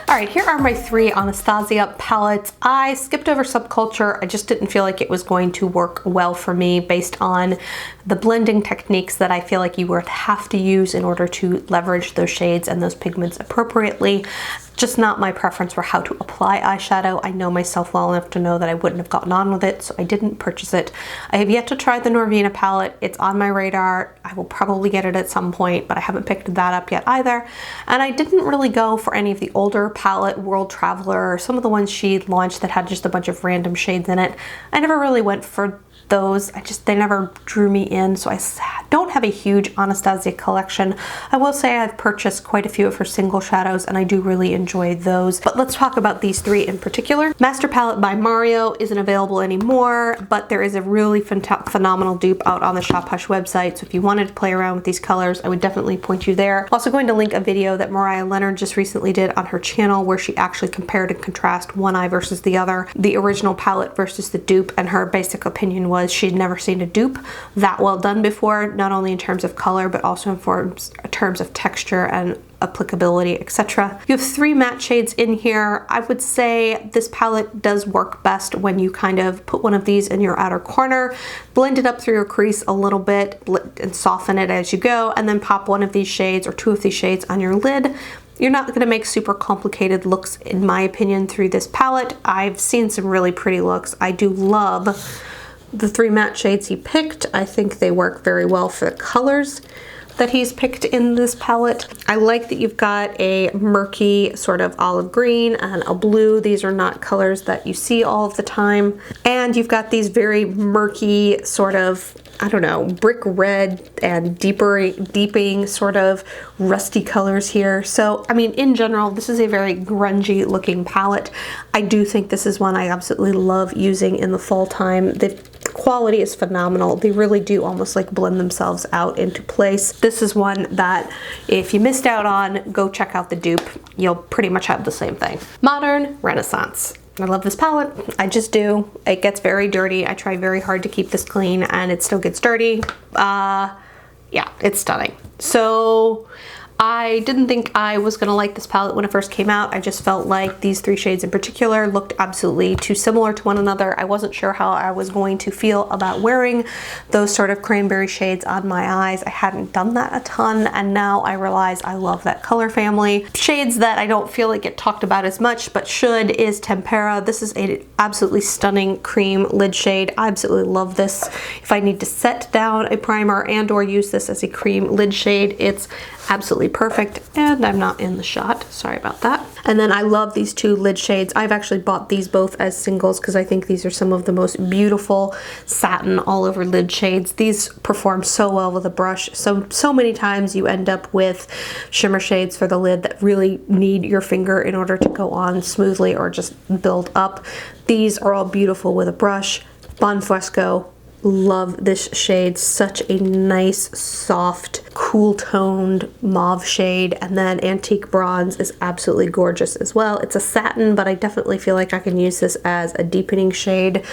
All right, here are my 3 Anastasia palettes. I skipped over Subculture. I just didn't feel like it was going to work well for me based on the blending techniques that I feel like you would have to use in order to leverage those shades and those pigments appropriately. Just not my preference for how to apply eyeshadow. I know myself well enough to know that I wouldn't have gotten on with it, so I didn't purchase it. I have yet to try the Norvina palette. It's on my radar. I will probably get it at some point, but I haven't picked that up yet either. And I didn't really go for any of the older palette, World Traveler, or some of the ones she launched that had just a bunch of random shades in it. I never really went for those. They never drew me in, so I don't have a huge Anastasia collection. I will say I've purchased quite a few of her single shadows and I do really enjoy those. But let's talk about these 3 in particular. Master Palette by Mario isn't available anymore, but there is a really phenomenal dupe out on the Shop Hush website, so if you wanted to play around with these colors, I would definitely point you there. I'm also going to link a video that Mariah Leonard just recently did on her channel where she actually compared and contrast one eye versus the other, the original palette versus the dupe, and her basic opinion was she'd never seen a dupe that well done before, not only in terms of color but also in terms of texture and applicability, etc. You have 3 matte shades in here. I would say this palette does work best when you kind of put one of these in your outer corner, blend it up through your crease a little bit and soften it as you go, and then pop one of these shades or 2 of these shades on your lid. You're not going to make super complicated looks, in my opinion, through this palette. I've seen some really pretty looks. I do love the 3 matte shades he picked. I think they work very well for the colors that he's picked in this palette. I like that you've got a murky sort of olive green and a blue. These are not colors that you see all of the time. And you've got these very murky sort of, I don't know, brick red and deepening sort of rusty colors here. So, I mean, in general, this is a very grungy looking palette. I do think this is one I absolutely love using in the fall time. The quality is phenomenal. They really do almost like blend themselves out into place. This is one that if you missed out on, go check out the dupe. You'll pretty much have the same thing. Modern Renaissance. I love this palette. I just do. It gets very dirty. I try very hard to keep this clean and it still gets dirty. Yeah, it's stunning. So I didn't think I was gonna like this palette when it first came out. I just felt like these 3 shades in particular looked absolutely too similar to one another. I wasn't sure how I was going to feel about wearing those sort of cranberry shades on my eyes. I hadn't done that a ton, and now I realize I love that color family. Shades that I don't feel like get talked about as much, but should, is Tempera. This is an absolutely stunning cream lid shade. I absolutely love this. If I need to set down a primer and or use this as a cream lid shade, it's absolutely perfect. And I'm not in the shot, sorry about that. And then I love these 2 lid shades. I've actually bought these both as singles because I think these are some of the most beautiful satin all over lid shades. These perform so well with a brush. So many times you end up with shimmer shades for the lid that really need your finger in order to go on smoothly or just build up. These are all beautiful with a brush. Bon Fresco. Love this shade. Such a nice, soft, cool toned mauve shade. And then Antique Bronze is absolutely gorgeous as well. It's a satin, but I definitely feel like I can use this as a deepening shade.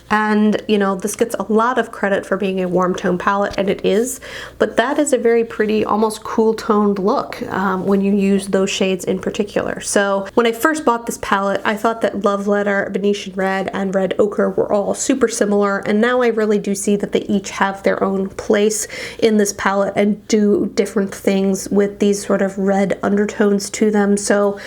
And you know, this gets a lot of credit for being a warm tone palette, and it is, but that is a very pretty, almost cool toned look when you use those shades in particular. So when I first bought this palette, I thought that Love Letter, Venetian Red, and Red Ochre were all super similar, and now I really do see that they each have their own place in this palette and do different things with these sort of red undertones to them. So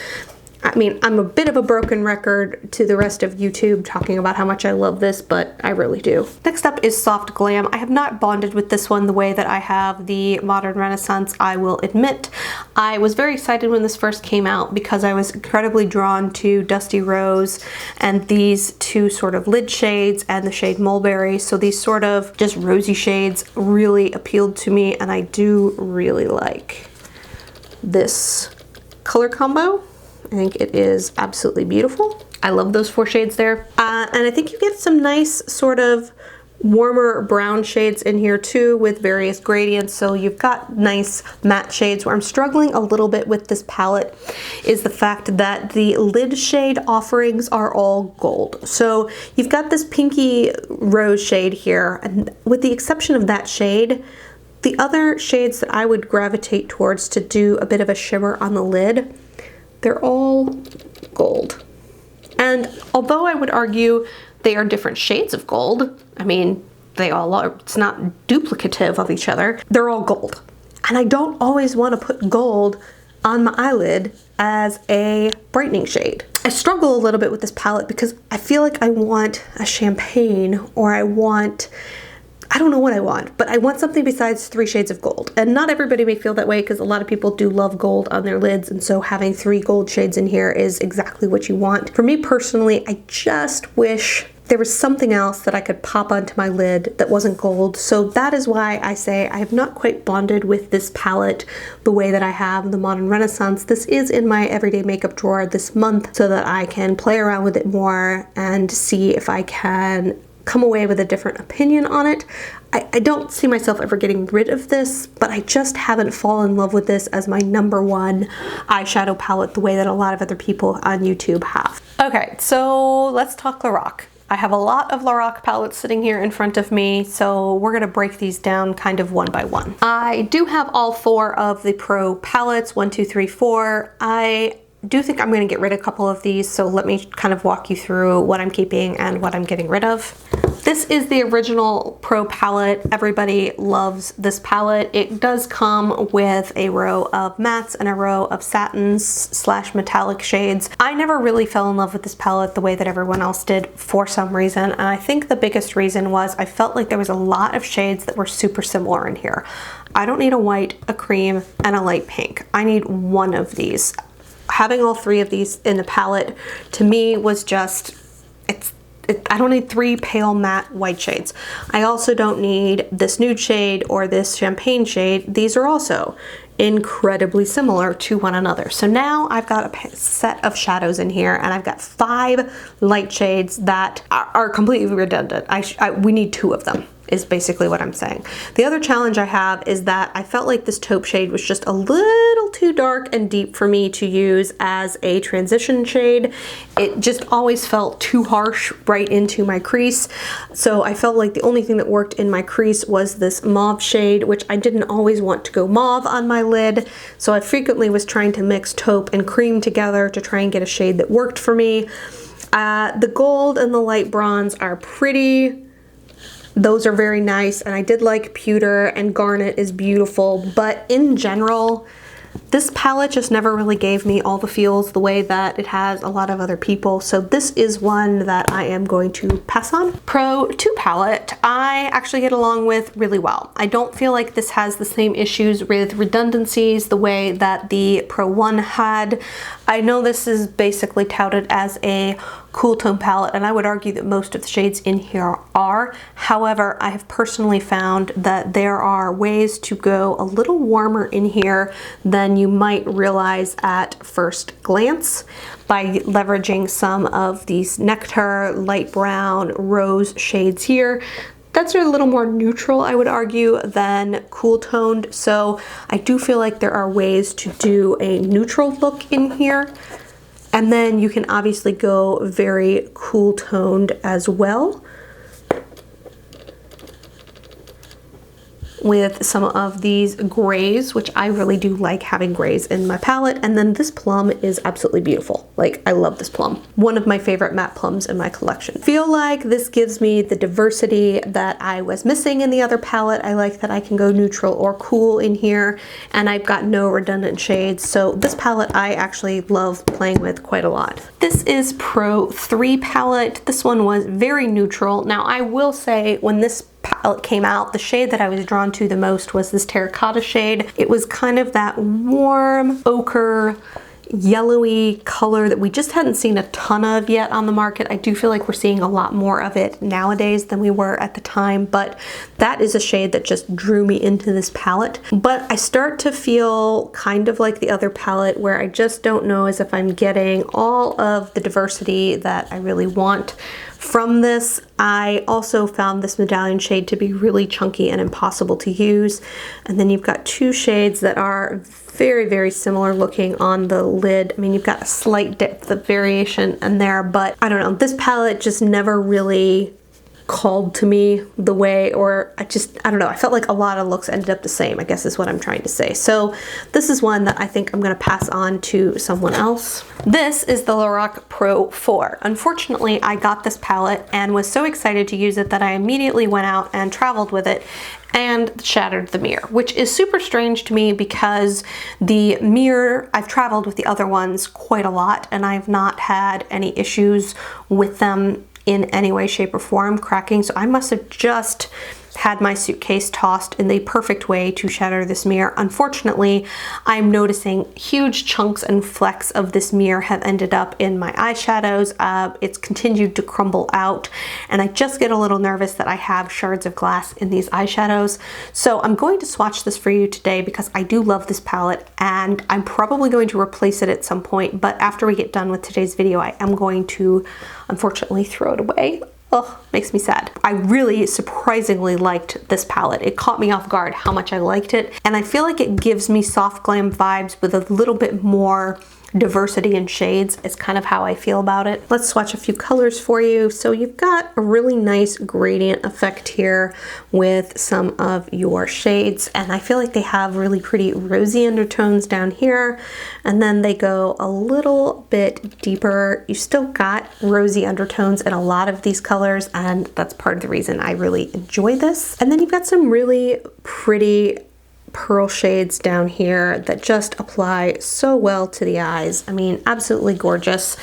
I mean, I'm a bit of a broken record to the rest of YouTube talking about how much I love this, but I really do. Next up is Soft Glam. I have not bonded with this one the way that I have the Modern Renaissance, I will admit. I was very excited when this first came out because I was incredibly drawn to Dusty Rose and these 2 sort of lid shades and the shade Mulberry. So these sort of just rosy shades really appealed to me, and I do really like this color combo. I think it is absolutely beautiful. I love those 4 shades there. And I think you get some nice sort of warmer brown shades in here too with various gradients. So you've got nice matte shades. Where I'm struggling a little bit with this palette is the fact that the lid shade offerings are all gold. So you've got this pinky rose shade here, and with the exception of that shade, the other shades that I would gravitate towards to do a bit of a shimmer on the lid they're all gold. And although I would argue they are different shades of gold, I mean, they all are, it's not duplicative of each other, they're all gold. And I don't always want to put gold on my eyelid as a brightening shade. I struggle a little bit with this palette because I feel like I want a champagne, or I don't know what I want, but I want something besides 3 shades of gold. And not everybody may feel that way, because a lot of people do love gold on their lids, and so having 3 gold shades in here is exactly what you want. For me personally, I just wish there was something else that I could pop onto my lid that wasn't gold. So that is why I say I have not quite bonded with this palette the way that I have the Modern Renaissance. This is in my everyday makeup drawer this month so that I can play around with it more and see if I can come away with a different opinion on it. I don't see myself ever getting rid of this, but I just haven't fallen in love with this as my #1 eyeshadow palette the way that a lot of other people on YouTube have. Okay, so let's talk Lorac. I have a lot of Lorac palettes sitting here in front of me, so we're gonna break these down kind of one by one. I do have all 4 of the Pro palettes, 1, 2, 3, 4. I do think I'm gonna get rid of a couple of these, so let me kind of walk you through what I'm keeping and what I'm getting rid of. This is the original Pro palette. Everybody loves this palette. It does come with a row of mattes and a row of satins / metallic shades. I never really fell in love with this palette the way that everyone else did for some reason, and I think the biggest reason was I felt like there was a lot of shades that were super similar in here. I don't need a white, a cream, and a light pink. I need one of these. Having all 3 of these in the palette to me was just, I don't need 3 pale matte white shades. I also don't need this nude shade or this champagne shade. These are also incredibly similar to one another. So now I've got a set of shadows in here, and I've got 5 light shades that are completely redundant. We need 2 of them, is basically what I'm saying. The other challenge I have is that I felt like this taupe shade was just a little too dark and deep for me to use as a transition shade. It just always felt too harsh right into my crease. So I felt like the only thing that worked in my crease was this mauve shade, which I didn't always want to go mauve on my lid. So I frequently was trying to mix taupe and cream together to try and get a shade that worked for me. The gold and the light bronze are pretty. Those are very nice, and I did like pewter, and garnet is beautiful, but in general, this palette just never really gave me all the feels the way that it has a lot of other people, so this is one that I am going to pass on. Pro 2 palette, I actually get along with really well. I don't feel like this has the same issues with redundancies the way that the Pro 1 had. I know this is basically touted as a cool tone palette, and I would argue that most of the shades in here are. However, I have personally found that there are ways to go a little warmer in here than you might realize at first glance by leveraging some of these nectar, light brown, rose shades here. That's a little more neutral, I would argue, than cool toned. So I do feel like there are ways to do a neutral look in here. And then you can obviously go very cool toned as well with some of these grays, which I really do like having grays in my palette. And then this plum is absolutely beautiful. Like, I love this plum. One of my favorite matte plums in my collection. Feel like this gives me the diversity that I was missing in the other palette. I like that I can go neutral or cool in here, and I've got no redundant shades. So this palette I actually love playing with quite a lot. This is Pro 3 palette. This one was very neutral. Now I will say, when this palette came out, the shade that I was drawn to the most was this terracotta shade. It was kind of that warm ochre yellowy color that we just hadn't seen a ton of yet on the market. I do feel like we're seeing a lot more of it nowadays than we were at the time, but that is a shade that just drew me into this palette. But I start to feel kind of like the other palette, where I just don't know as if I'm getting all of the diversity that I really want from this. I also found this medallion shade to be really chunky and impossible to use. And then you've got 2 shades that are very, very similar looking on the lid. I mean, you've got a slight depth of variation in there, but I don't know. This palette just never really called to me the way, or I don't know, I felt like a lot of looks ended up the same, I guess is what I'm trying to say. So this is one that I think I'm gonna pass on to someone else. This is the Lorac Pro 4. Unfortunately, I got this palette and was so excited to use it that I immediately went out and traveled with it and shattered the mirror, which is super strange to me because the mirror, I've traveled with the other ones quite a lot and I've not had any issues with them in any way, shape, or form cracking. So I must have just had my suitcase tossed in the perfect way to shatter this mirror. Unfortunately, I'm noticing huge chunks and flecks of this mirror have ended up in my eyeshadows. It's continued to crumble out, and I just get a little nervous that I have shards of glass in these eyeshadows. So I'm going to swatch this for you today because I do love this palette, and I'm probably going to replace it at some point, but after we get done with today's video, I am going to unfortunately throw it away. Oh, makes me sad. I really surprisingly liked this palette. It caught me off guard how much I liked it, and I feel like it gives me soft glam vibes with a little bit more diversity in shades is kind of how I feel about it. Let's swatch a few colors for you. So you've got a really nice gradient effect here with some of your shades, and I feel like they have really pretty rosy undertones down here, and then they go a little bit deeper. You still got rosy undertones in a lot of these colors, and that's part of the reason I really enjoy this. And then you've got some really pretty pearl shades down here that just apply so well to the eyes. I mean, absolutely gorgeous.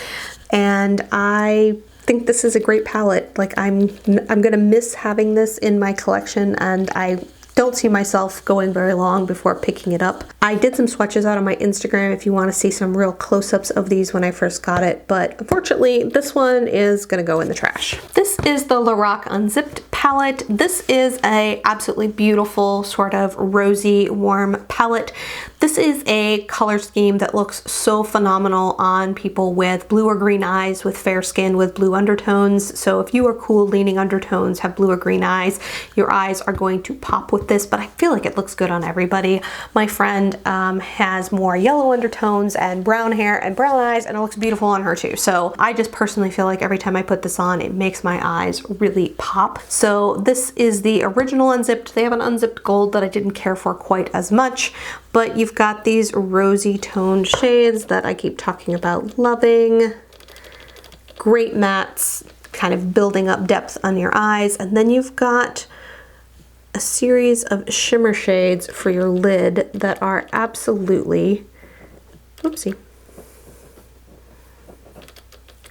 And I think this is a great palette. Like I'm gonna miss having this in my collection, and I don't see myself going very long before picking it up. I did some swatches out on my Instagram if you want to see some real close-ups of these when I first got it, but unfortunately this one is gonna go in the trash. This is the Lorac Unzipped palette. This is a absolutely beautiful sort of rosy warm palette. This is a color scheme that looks so phenomenal on people with blue or green eyes, with fair skin, with blue undertones. So if you are cool leaning undertones, have blue or green eyes, your eyes are going to pop with this, but I feel like it looks good on everybody. My friend has more yellow undertones and brown hair and brown eyes, and it looks beautiful on her too. So I just personally feel like every time I put this on, it makes my eyes really pop. So this is the original Unzipped. They have an Unzipped Gold that I didn't care for quite as much, but you've got these rosy toned shades that I keep talking about loving. Great mattes, kind of building up depth on your eyes, and then you've got a series of shimmer shades for your lid that are absolutely, oopsie,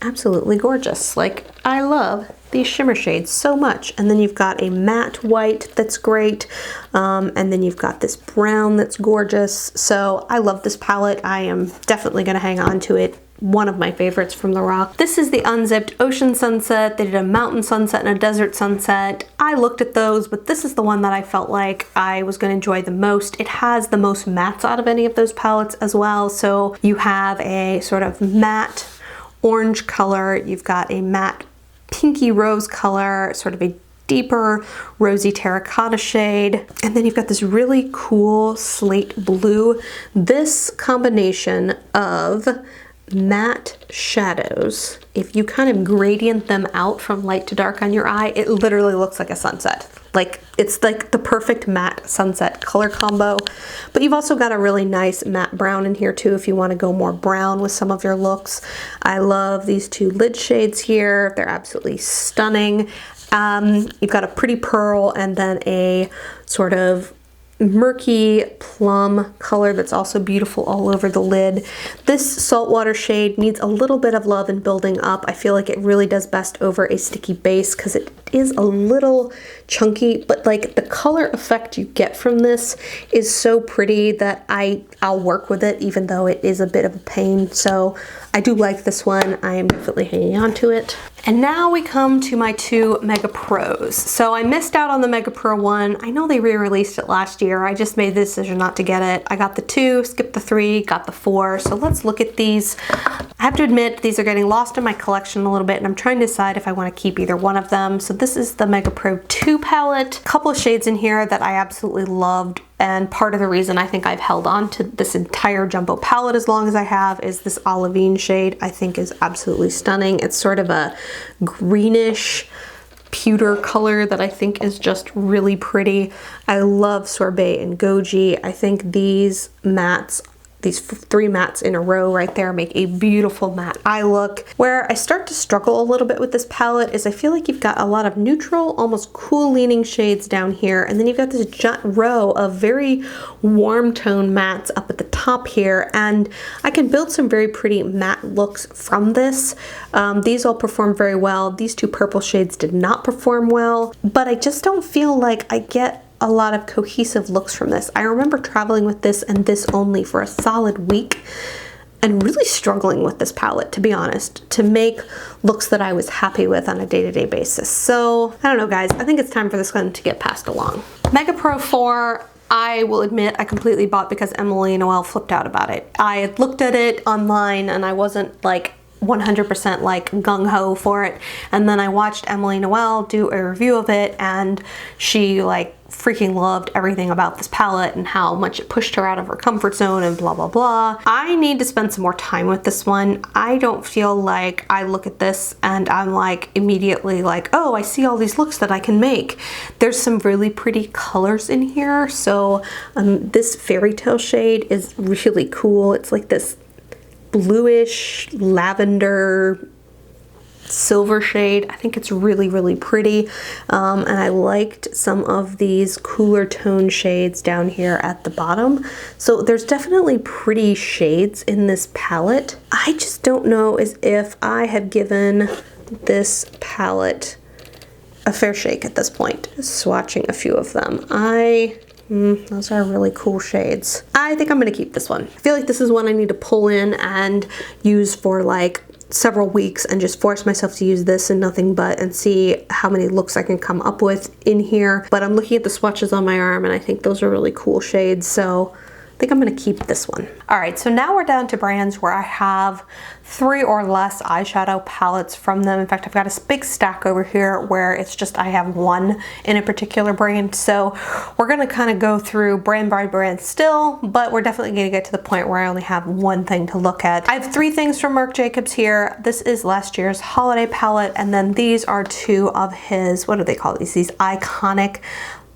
absolutely gorgeous. Like, I love these shimmer shades so much. And then you've got a matte white that's great, and then you've got this brown that's gorgeous. So I love this palette. I am definitely going to hang on to it. One of my favorites from Lorac. This is the Unzipped Ocean Sunset. They did a mountain sunset and a desert sunset. I looked at those, but this is the one that I felt like I was going to enjoy the most. It has the most mattes out of any of those palettes as well. So you have a sort of matte orange color, you've got a matte pinky rose color, sort of a deeper rosy terracotta shade, and then you've got this really cool slate blue. This combination of matte shadows, if you kind of gradient them out from light to dark on your eye, it literally looks like a sunset. Like, it's like the perfect matte sunset color combo. But you've also got a really nice matte brown in here too if you want to go more brown with some of your looks. I love these two lid shades here. They're absolutely stunning. You've got a pretty pearl and then a sort of murky plum color that's also beautiful all over the lid. This saltwater shade needs a little bit of love and building up. I feel like it really does best over a sticky base because it is a little chunky, but like the color effect you get from this is so pretty that I'll work with it even though it is a bit of a pain. So I do like this one. I am definitely hanging on to it. And now we come to my two Mega Pros. So I missed out on the Mega Pro one. I know they re-released it last year. I just made the decision not to get it. I got the 2, skipped the 3, got the 4. So let's look at these. I have to admit, these are getting lost in my collection a little bit, and I'm trying to decide if I want to keep either one of them. So this is the Mega Pro 2 palette. A couple of shades in here that I absolutely loved. And part of the reason I think I've held on to this entire jumbo palette as long as I have is this olivine shade I think is absolutely stunning. It's sort of a greenish, pewter color that I think is just really pretty. I love Sorbet and Goji. I think these mattes, these 3 mattes in a row right there, make a beautiful matte eye look. Where I start to struggle a little bit with this palette is I feel like you've got a lot of neutral, almost cool leaning shades down here, and then you've got this giant row of very warm tone mattes up at the top here, and I can build some very pretty matte looks from this. These all perform very well. These 2 purple shades did not perform well, but I just don't feel like I get a lot of cohesive looks from this. I remember traveling with this and this only for a solid week and really struggling with this palette, to be honest, to make looks that I was happy with on a day-to-day basis. So I don't know, guys, I think it's time for this one to get passed along. Mega Pro 4, I will admit I completely bought because Emily Noel flipped out about it. I had looked at it online and I wasn't like 100% like gung-ho for it, and then I watched Emily Noel do a review of it, and she like freaking loved everything about this palette and how much it pushed her out of her comfort zone and blah blah blah. I need to spend some more time with this one. I don't feel like I look at this and I'm like immediately like, oh, I see all these looks that I can make. There's some really pretty colors in here. So this fairy tale shade is really cool. It's like this bluish lavender silver shade. I think it's really, really pretty. And I liked some of these cooler tone shades down here at the bottom. So there's definitely pretty shades in this palette. I just don't know as if I have given this palette a fair shake at this point. Swatching a few of them. Those are really cool shades. I think I'm gonna keep this one. I feel like this is one I need to pull in and use for like several weeks and just force myself to use this and nothing but, and see how many looks I can come up with in here. But I'm looking at the swatches on my arm and I think those are really cool shades, so I think I'm gonna keep this one. All right, so now we're down to brands where I have 3 or less eyeshadow palettes from them. In fact, I've got a big stack over here where it's just I have 1 in a particular brand. So we're gonna kind of go through brand by brand still, but we're definitely gonna get to the point where I only have 1 thing to look at. I have 3 things from Marc Jacobs here. This is last year's holiday palette, and then these are 2 of his, what do they call these? These Eye-Conic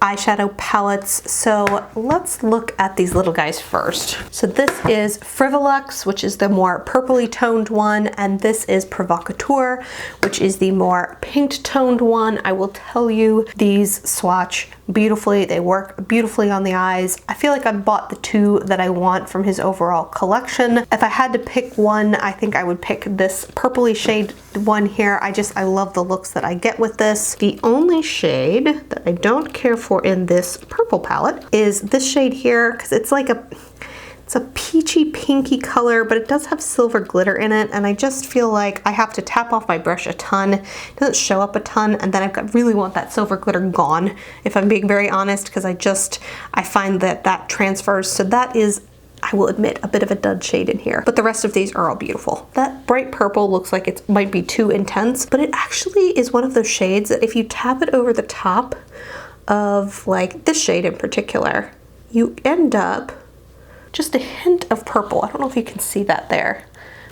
eyeshadow palettes. So let's look at these little guys first. So this is Frivoluxe, which is the more purpley toned one, and this is Provocateur, which is the more pink toned one. I will tell you, these swatch beautifully. They work beautifully on the eyes. I feel like I bought the 2 that I want from his overall collection. If I had to pick one, I think I would pick this purpley shade one here. I love the looks that I get with this. The only shade that I don't care for in this purple palette is this shade here, because it's like it's a peachy pinky color, but it does have silver glitter in it, and I just feel like I have to tap off my brush a ton. It doesn't show up a ton, and then really want that silver glitter gone, if I'm being very honest, because I find that transfers. So that is, I will admit, a bit of a dud shade in here, but the rest of these are all beautiful. That bright purple looks like it might be too intense, but it actually is one of those shades that if you tap it over the top of like this shade in particular, you end up just a hint of purple. I don't know if you can see that there,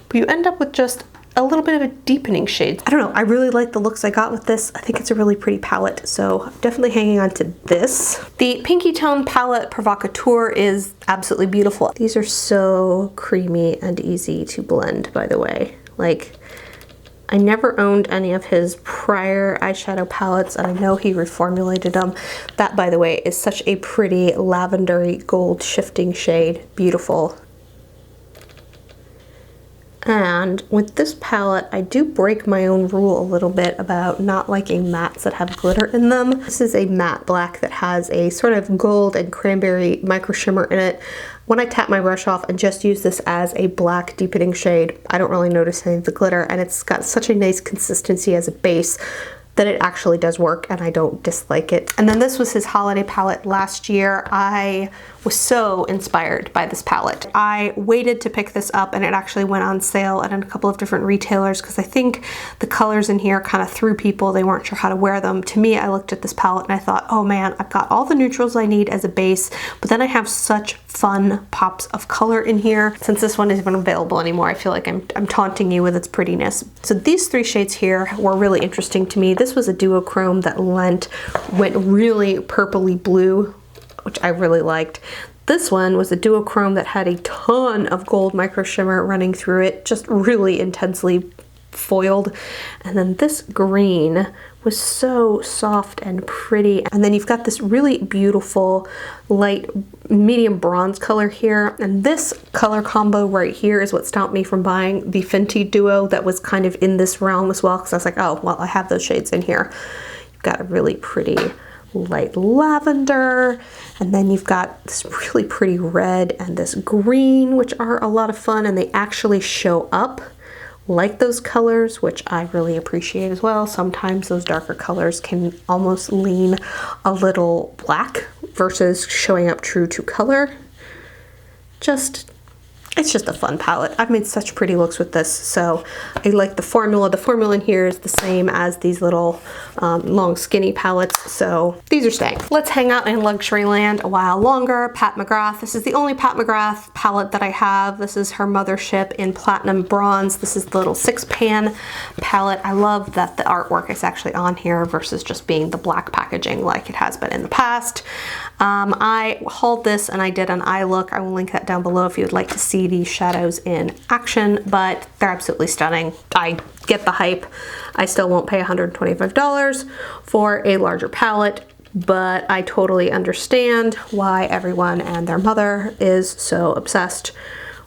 but you end up with just a little bit of a deepening shade. I don't know, I really like the looks I got with this. I think it's a really pretty palette, so I'm definitely hanging on to this. The pinky tone palette Provocateur is absolutely beautiful. These are so creamy and easy to blend, by the way. Like, I never owned any of his prior eyeshadow palettes, and I know he reformulated them. That, by the way, is such a pretty lavendery gold shifting shade. Beautiful. And with this palette, I do break my own rule a little bit about not liking mattes that have glitter in them. This is a matte black that has a sort of gold and cranberry micro shimmer in it. When I tap my brush off and just use this as a black deepening shade, I don't really notice any of the glitter, and it's got such a nice consistency as a base that it actually does work, and I don't dislike it. And then this was his holiday palette last year. I was so inspired by this palette. I waited to pick this up, and it actually went on sale at a couple of different retailers because I think the colors in here kind of threw people. They weren't sure how to wear them. To me, I looked at this palette and I thought, oh man, I've got all the neutrals I need as a base, but then I have such fun pops of color in here. Since this one isn't available anymore, I feel like I'm taunting you with its prettiness. So these three shades here were really interesting to me. This was a duochrome that went really purpley blue, which I really liked. This one was a duochrome that had a ton of gold micro shimmer running through it, just really intensely foiled. And then this green was so soft and pretty. And then you've got this really beautiful light medium bronze color here. And this color combo right here is what stopped me from buying the Fenty Duo that was kind of in this realm as well, because I was like, oh, well, I have those shades in here. You've got a really pretty light lavender, and then you've got this really pretty red and this green, which are a lot of fun, and they actually show up like those colors, which I really appreciate as well. Sometimes those darker colors can almost lean a little black versus showing up true to color. It's just a fun palette. I've made such pretty looks with this, so I like the formula. The formula in here is the same as these little long skinny palettes, so these are staying. Let's hang out in luxury land a while longer. Pat McGrath. This is the only Pat McGrath palette that I have. This is her mothership in platinum bronze. This is the little 6-pan palette. I love that the artwork is actually on here versus just being the black packaging like it has been in the past. I hauled this and I did an eye look. I will link that down below if you would like to see these shadows in action, but they're absolutely stunning. I get the hype. I still won't pay $125 for a larger palette, but I totally understand why everyone and their mother is so obsessed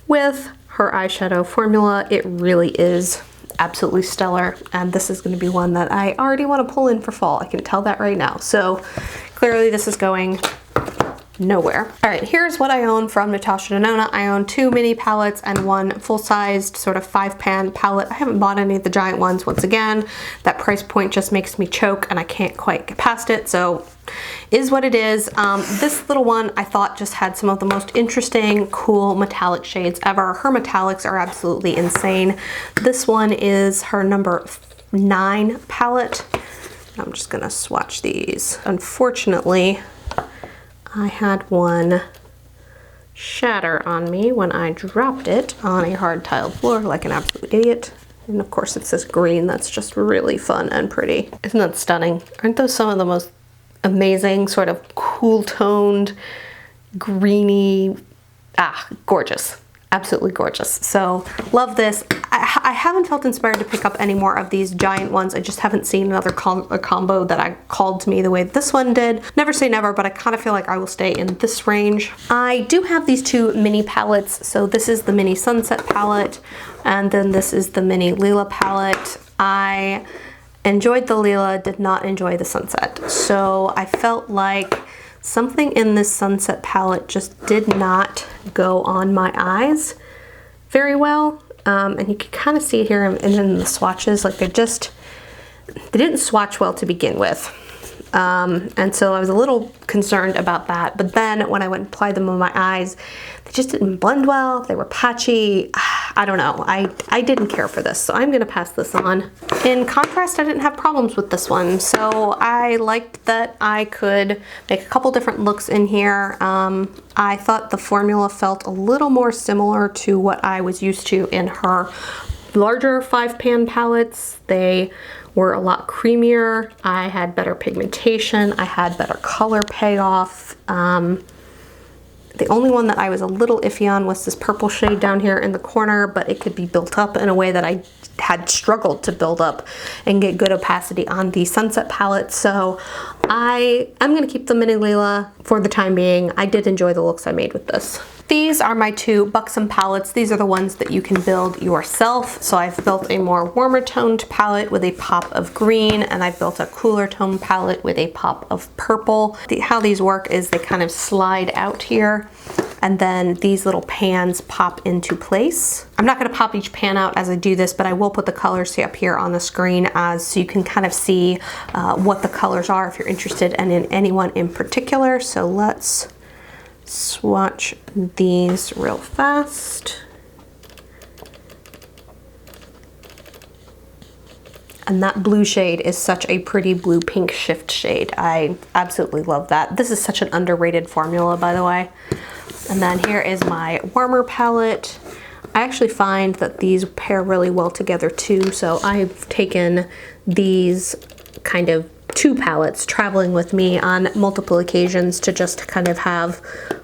with her eyeshadow formula. It really is absolutely stellar, and this is going to be one that I already want to pull in for fall. I can tell that right now. So clearly this is going nowhere. All right, here's what I own from Natasha Denona. I own 2 mini palettes and 1 full-sized sort of 5-pan palette. I haven't bought any of the giant ones. Once again, that price point just makes me choke and I can't quite get past it, so is what it is. This little one I thought just had some of the most interesting, cool metallic shades ever. Her metallics are absolutely insane. This one is her number 9 palette. I'm just gonna swatch these. Unfortunately, I had one shatter on me when I dropped it on a hard tiled floor like an absolute idiot. And of course it's this green that's just really fun and pretty. Isn't that stunning? Aren't those some of the most amazing sort of cool toned, greeny, gorgeous. Absolutely gorgeous. So love this. I haven't felt inspired to pick up any more of these giant ones. I just haven't seen another combo that I called to me the way this one did. Never say never, but I kind of feel like I will stay in this range. I do have these 2 mini palettes. So this is the mini Sunset palette, and then this is the mini Lila palette. I enjoyed the Lila, did not enjoy the Sunset. So I felt like something in this Sunset palette just did not go on my eyes very well. And you can kind of see it here in the swatches, like they didn't swatch well to begin with. And so I was a little concerned about that. But then when I went and applied them on my eyes, they just didn't blend well. They were patchy. I don't know. I didn't care for this, so I'm gonna pass this on. In contrast, I didn't have problems with this one. So I liked that I could make a couple different looks in here. I thought the formula felt a little more similar to what I was used to in her larger 5-pan palettes. They were a lot creamier. I had better pigmentation. I had better color payoff. The only one that I was a little iffy on was this purple shade down here in the corner, but it could be built up in a way that I had struggled to build up and get good opacity on the Sunset palette. So I'm gonna keep the mini Lila for the time being. I did enjoy the looks I made with this. These are my 2 Buxom palettes. These are the ones that you can build yourself. So I've built a more warmer toned palette with a pop of green, and I've built a cooler toned palette with a pop of purple. How these work is they kind of slide out here, and then these little pans pop into place. I'm not gonna pop each pan out as I do this, but I will put the colors up here on the screen so you can kind of see what the colors are if you're interested and in any one in particular. So let's swatch these real fast. And that blue shade is such a pretty blue pink shift shade. I absolutely love that. This is such an underrated formula, by the way. And then here is my warmer palette. I actually find that these pair really well together too, so I've taken these kind of two palettes traveling with me on multiple occasions to just kind of have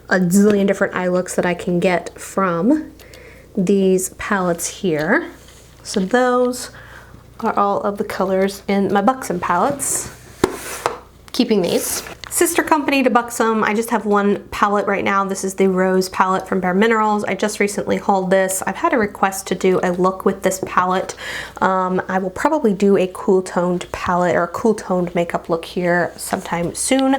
a zillion different eye looks that I can get from these palettes here. So those are all of the colors in my Buxom palettes. Keeping these. Sister company to Buxom, I just have one palette right now. This is the Rose palette from Bare Minerals. I just recently hauled this. I've had a request to do a look with this palette. I will probably do a cool toned palette or a cool toned makeup look here sometime soon,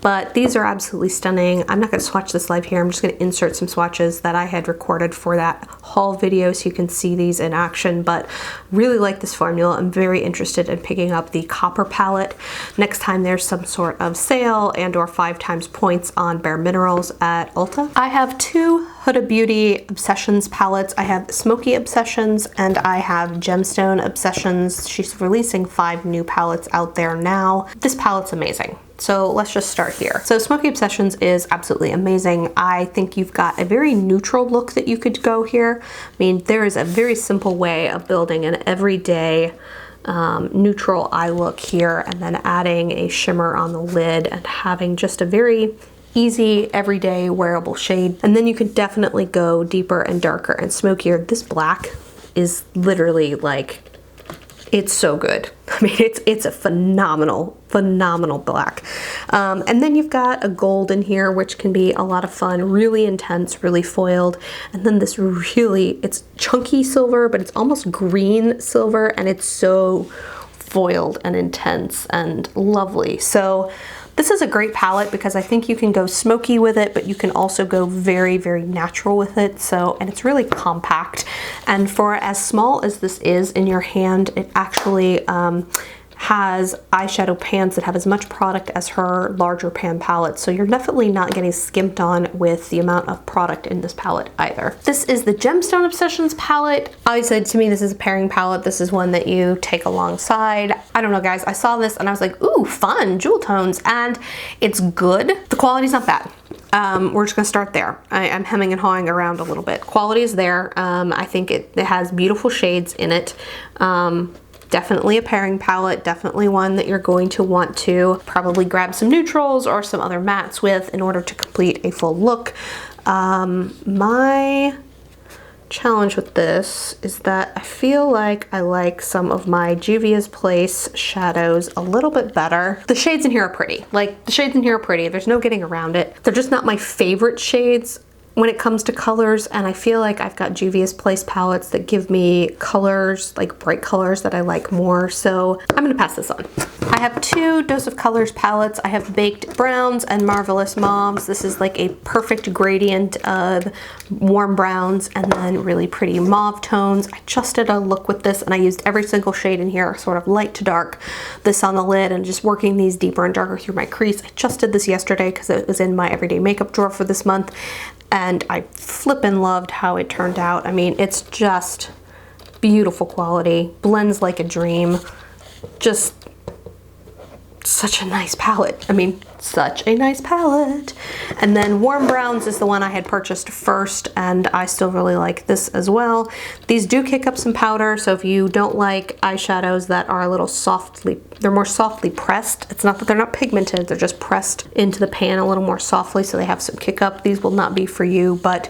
but these are absolutely stunning. I'm not going to swatch this live here. I'm just going to insert some swatches that I had recorded for that haul video so you can see these in action, but really like this formula. I'm very interested in picking up the Copper palette next time there's some sort of sale and or 5 times points on Bare Minerals at Ulta. I have two Huda Beauty Obsessions palettes. I have Smoky Obsessions and I have Gemstone Obsessions. She's releasing 5 new palettes out there now. This palette's amazing. So let's just start here. So Smoky Obsessions is absolutely amazing. I think you've got a very neutral look that you could go here. I mean, there is a very simple way of building an everyday neutral eye look here and then adding a shimmer on the lid and having just a very easy everyday wearable shade. And then you can definitely go deeper and darker and smokier. This black is literally like, it's so good. I mean, it's a phenomenal black. And then you've got a gold in here, which can be a lot of fun, really intense, really foiled. And then this really, it's chunky silver, but it's almost green silver, and it's so foiled and intense and lovely. So this is a great palette because I think you can go smoky with it, but you can also go very, very natural with it. So, and it's really compact. And for as small as this is in your hand, it actually has eyeshadow pans that have as much product as her larger pan palette. So you're definitely not getting skimped on with the amount of product in this palette either. This is the Gemstone Obsessions palette. Obviously, to me, this is a pairing palette. This is one that you take alongside. I don't know, guys. I saw this and I was like, ooh, fun, jewel tones. And it's good. The quality's not bad. We're just gonna start there. I'm hemming and hawing around a little bit. Quality is there. I think it has beautiful shades in it. Definitely a pairing palette, definitely one that you're going to want to probably grab some neutrals or some other mattes with in order to complete a full look. My challenge with this is that I feel like I like some of my Juvia's Place shadows a little bit better. The shades in here are pretty. Like, the shades in here are pretty. There's no getting around it. They're just not my favorite shades when it comes to colors, and I feel like I've got Juvia's Place palettes that give me colors, like bright colors that I like more, so I'm gonna pass this on. I have two Dose of Colors palettes. I have Baked Browns and Marvelous Mauves. This is like a perfect gradient of warm browns and then really pretty mauve tones. I just did a look with this and I used every single shade in here, sort of light to dark, this on the lid and just working these deeper and darker through my crease. I just did this yesterday because it was in my everyday makeup drawer for this month, and I flippin' loved how it turned out. I mean, it's just beautiful quality, blends like a dream, just such a nice palette. I mean, such a nice palette. And then Warm Browns is the one I had purchased first, and I still really like this as well. These do kick up some powder, so if you don't like eyeshadows that are a little softly, they're more softly pressed. It's not that they're not pigmented, they're just pressed into the pan a little more softly, so they have some kick up. These will not be for you, but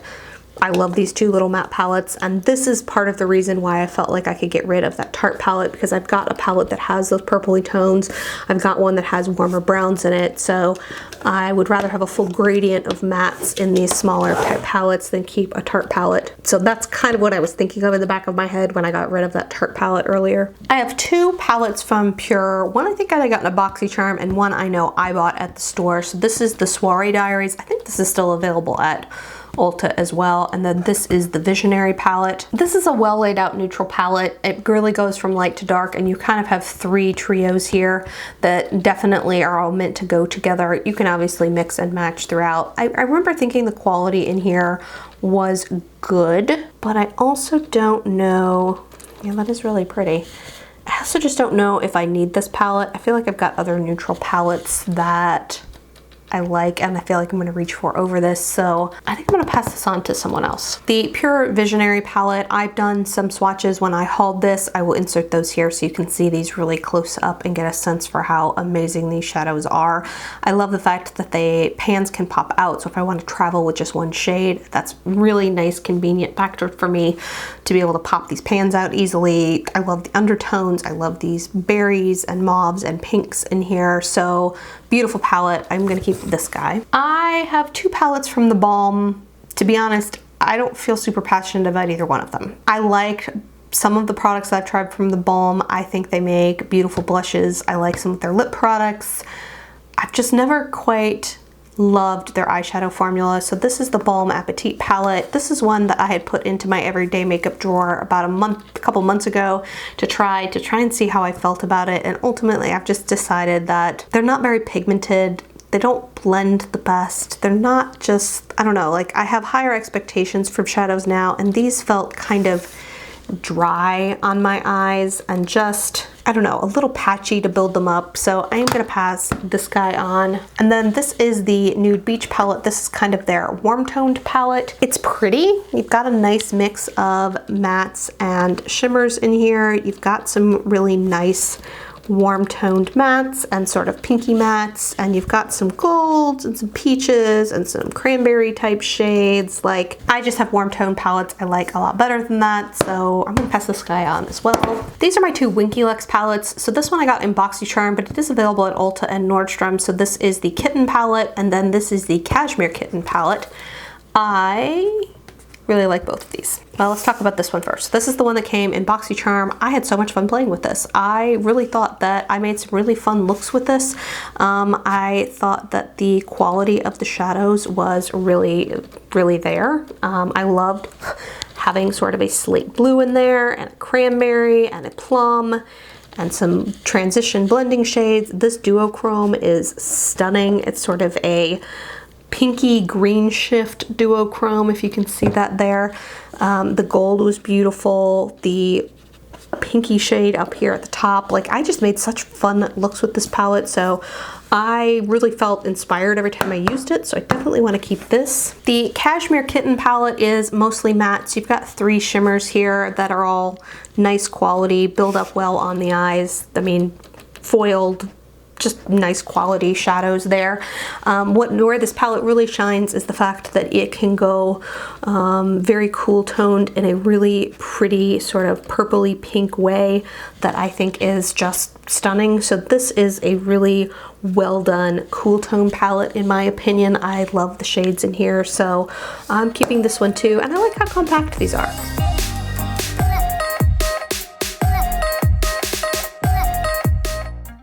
I love these two little matte palettes, and this is part of the reason why I felt like I could get rid of that Tarte palette, because I've got a palette that has those purpley tones. I've got one that has warmer browns in it, so I would rather have a full gradient of mattes in these smaller palettes than keep a Tarte palette. So that's kind of what I was thinking of in the back of my head when I got rid of that Tarte palette earlier. I have two palettes from Pure. One I think I got in a BoxyCharm, and one I know I bought at the store. So this is the Soiree Diaries. I think this is still available at Ulta as well, and then this is the Visionary palette. This is a well laid out neutral palette. It really goes from light to dark, and you kind of have three trios here that definitely are all meant to go together. You can obviously mix and match throughout. I remember thinking the quality in here was good, but I also don't know, yeah, that is really pretty. I also just don't know if I need this palette. I feel like I've got other neutral palettes that I like and I feel like I'm going to reach for over this, so I think I'm going to pass this on to someone else. The Pure Visionary palette, I've done some swatches when I hauled this. I will insert those here so you can see these really close up and get a sense for how amazing these shadows are. I love the fact that the pans can pop out, so if I want to travel with just one shade, that's really nice, convenient factor for me to be able to pop these pans out easily. I love the undertones. I love these berries and mauves and pinks in here, so beautiful palette. I'm gonna keep this guy. I have two palettes from the Balm. To be honest, I don't feel super passionate about either one of them. I like some of the products that I've tried from the Balm. I think they make beautiful blushes. I like some of their lip products. I've just never quite loved their eyeshadow formula. So this is the Balm Appetit palette. This is one that I had put into my everyday makeup drawer about a couple months ago to try and see how I felt about it. And ultimately I've just decided that they're not very pigmented. They don't blend the best. They're not just, I don't know, like I have higher expectations from shadows now, and these felt kind of dry on my eyes and just, I don't know, a little patchy to build them up. So I am gonna pass this guy on. And then this is the Nude Beach palette. This is kind of their warm toned palette. It's pretty. You've got a nice mix of mattes and shimmers in here. You've got some really nice warm toned mattes and sort of pinky mattes, and you've got some golds and some peaches and some cranberry type shades. Like, I just have warm tone palettes I like a lot better than that, so I'm gonna pass this guy on as well. These are my two Winky Lux palettes. So this one I got in BoxyCharm, but it is available at Ulta and Nordstrom. So this is the Kitten palette, and then this is the Cashmere Kitten palette. I really like both of these. Well, let's talk about this one first. This is the one that came in BoxyCharm. I had so much fun playing with this. I really thought that I made some really fun looks with this. I thought that the quality of the shadows was really, really there. I loved having sort of a slate blue in there, and a cranberry, and a plum, and some transition blending shades. This duochrome is stunning. It's sort of a pinky green shift duochrome, if you can see that there. The gold was beautiful. The pinky shade up here at the top, like I just made such fun looks with this palette, so I really felt inspired every time I used it, so I definitely want to keep this. The Cashmere Kitten palette is mostly matte, so you've got three shimmers here that are all nice quality, build up well on the eyes. I mean, foiled, just nice quality shadows there. Where this palette really shines is the fact that it can go very cool toned in a really pretty sort of purpley pink way that I think is just stunning. So this is a really well done cool tone palette in my opinion. I love the shades in here, so I'm keeping this one too, and I like how compact these are.